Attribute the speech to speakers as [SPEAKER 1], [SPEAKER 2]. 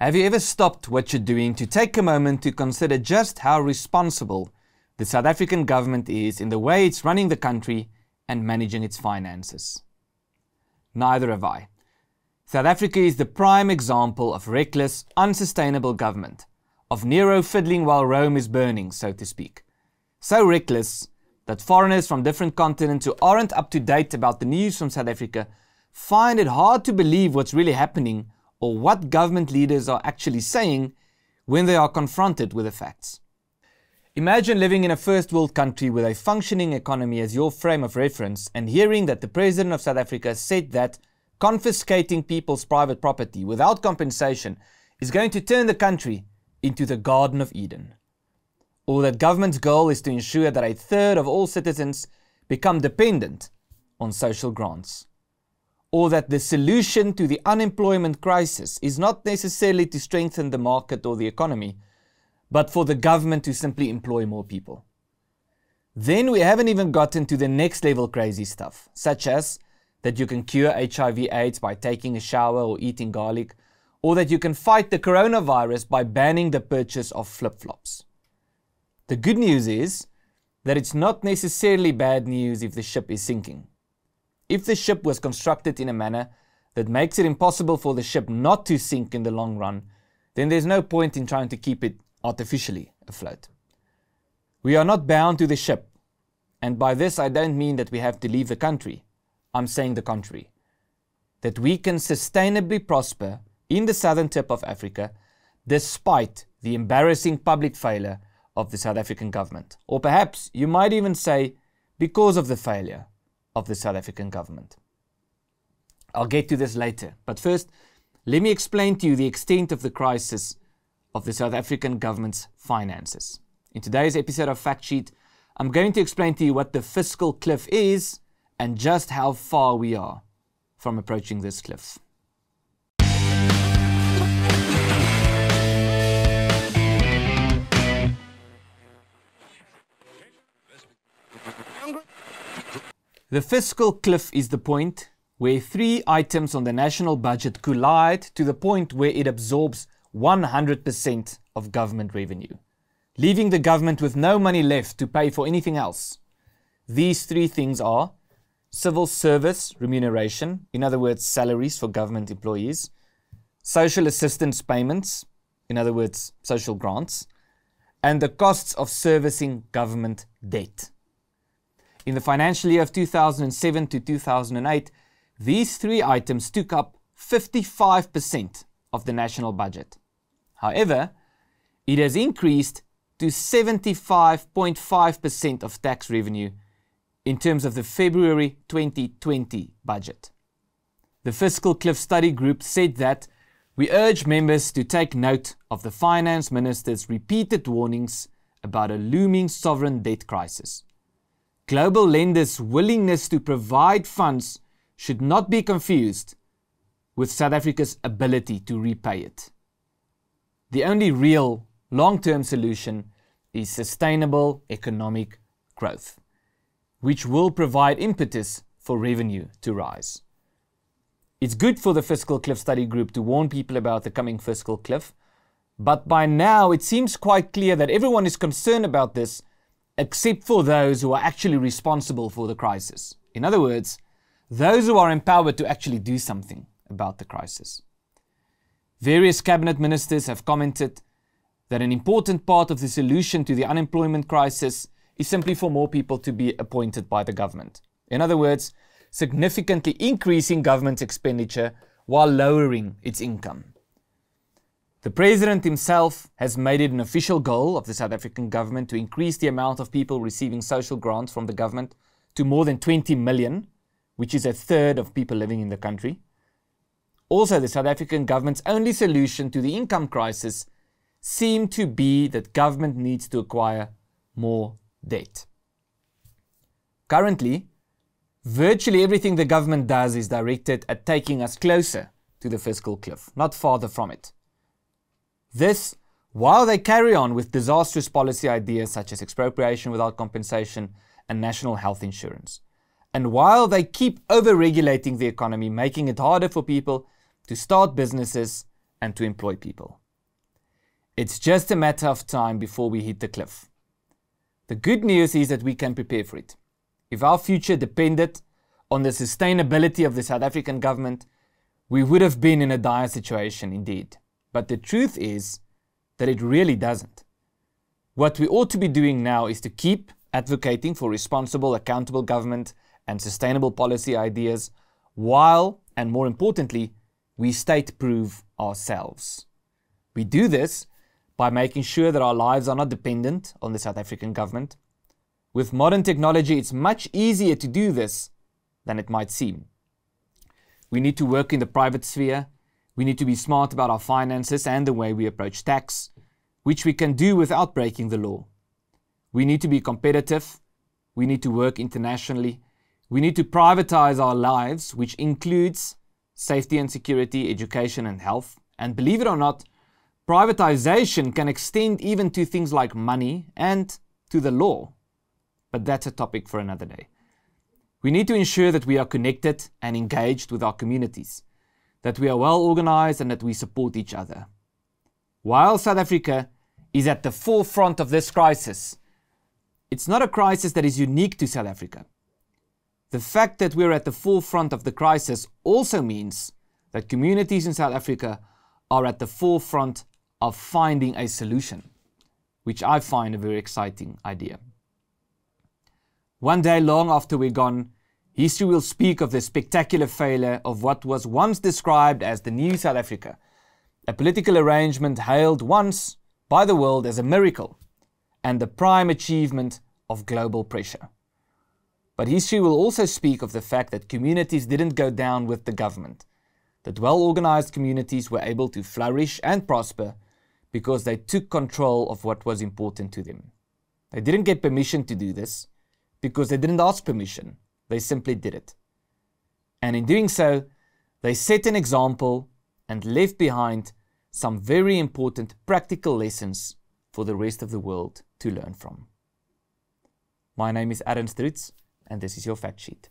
[SPEAKER 1] Have you ever stopped what you're doing to take a moment to consider just how responsible the South African government is in the way it's running the country and managing its finances? Neither have I. South Africa is the prime example of reckless, unsustainable government, of Nero fiddling while Rome is burning, so to speak. So reckless that foreigners from different continents who aren't up to date about the news from South Africa find it hard to believe what's really happening or what government leaders are actually saying when they are confronted with the facts. Imagine living in a first world country with a functioning economy as your frame of reference and hearing that the President of South Africa said that confiscating people's private property without compensation is going to turn the country into the Garden of Eden. Or that government's goal is to ensure that a third of all citizens become dependent on social grants. Or that the solution to the unemployment crisis is not necessarily to strengthen the market or the economy, but for the government to simply employ more people. Then we haven't even gotten to the next level crazy stuff, such as that you can cure HIV/AIDS by taking a shower or eating garlic, or that you can fight the coronavirus by banning the purchase of flip-flops. The good news is that it's not necessarily bad news if the ship is sinking. If the ship was constructed in a manner that makes it impossible for the ship not to sink in the long run, then there's no point in trying to keep it artificially afloat. We are not bound to the ship, and by this I don't mean that we have to leave the country. I'm saying the contrary. That we can sustainably prosper in the southern tip of Africa despite the embarrassing public failure of the South African government. Or perhaps you might even say because of the failure of the South African government. I'll get to this later, but first, let me explain to you the extent of the crisis of the South African government's finances. In today's episode of Fact Sheet, I'm going to explain to you what the fiscal cliff is and just how far we are from approaching this cliff. The fiscal cliff is the point where three items on the national budget collide to the point where it absorbs 100% of government revenue, leaving the government with no money left to pay for anything else. These three things are civil service remuneration, in other words, salaries for government employees, social assistance payments, in other words, social grants, and the costs of servicing government debt. In the financial year of 2007 to 2008, these three items took up 55% of the national budget. However, it has increased to 75.5% of tax revenue in terms of the February 2020 budget. The Fiscal Cliff Study Group said that we urge members to take note of the Finance Minister's repeated warnings about a looming sovereign debt crisis. Global lenders' willingness to provide funds should not be confused with South Africa's ability to repay it. The only real long-term solution is sustainable economic growth, which will provide impetus for revenue to rise. It's good for the Fiscal Cliff Study Group to warn people about the coming fiscal cliff, but by now it seems quite clear that everyone is concerned about this except for those who are actually responsible for the crisis. In other words, those who are empowered to actually do something about the crisis. Various cabinet ministers have commented that an important part of the solution to the unemployment crisis is simply for more people to be appointed by the government. In other words, significantly increasing government expenditure while lowering its income. The President himself has made it an official goal of the South African government to increase the amount of people receiving social grants from the government to more than 20 million, which is a third of people living in the country. Also, the South African government's only solution to the income crisis seemed to be that government needs to acquire more debt. Currently, virtually everything the government does is directed at taking us closer to the fiscal cliff, not farther from it. This, while they carry on with disastrous policy ideas such as expropriation without compensation and national health insurance. And while they keep over-regulating the economy, making it harder for people to start businesses and to employ people. It's just a matter of time before we hit the cliff. The good news is that we can prepare for it. If our future depended on the sustainability of the South African government, we would have been in a dire situation indeed. But the truth is that it really doesn't. What we ought to be doing now is to keep advocating for responsible, accountable government and sustainable policy ideas, while, and more importantly, we state-proof ourselves. We do this by making sure that our lives are not dependent on the South African government. With modern technology, it's much easier to do this than it might seem. We need to work in the private sphere. We need to be smart about our finances and the way we approach tax, which we can do without breaking the law. We need to be competitive. We need to work internationally. We need to privatize our lives, which includes safety and security, education and health. And believe it or not, privatization can extend even to things like money and to the law. But that's a topic for another day. We need to ensure that we are connected and engaged with our communities, that we are well organized and that we support each other. While South Africa is at the forefront of this crisis, it's not a crisis that is unique to South Africa. The fact that we're at the forefront of the crisis also means that communities in South Africa are at the forefront of finding a solution, which I find a very exciting idea. One day, long after we're gone, history will speak of the spectacular failure of what was once described as the new South Africa, a political arrangement hailed once by the world as a miracle and the prime achievement of global pressure. But history will also speak of the fact that communities didn't go down with the government, that well-organized communities were able to flourish and prosper because they took control of what was important to them. They didn't get permission to do this because they didn't ask permission. They simply did it. And in doing so, they set an example and left behind some very important practical lessons for the rest of the world to learn from. My name is Ernst, and this is your fact sheet.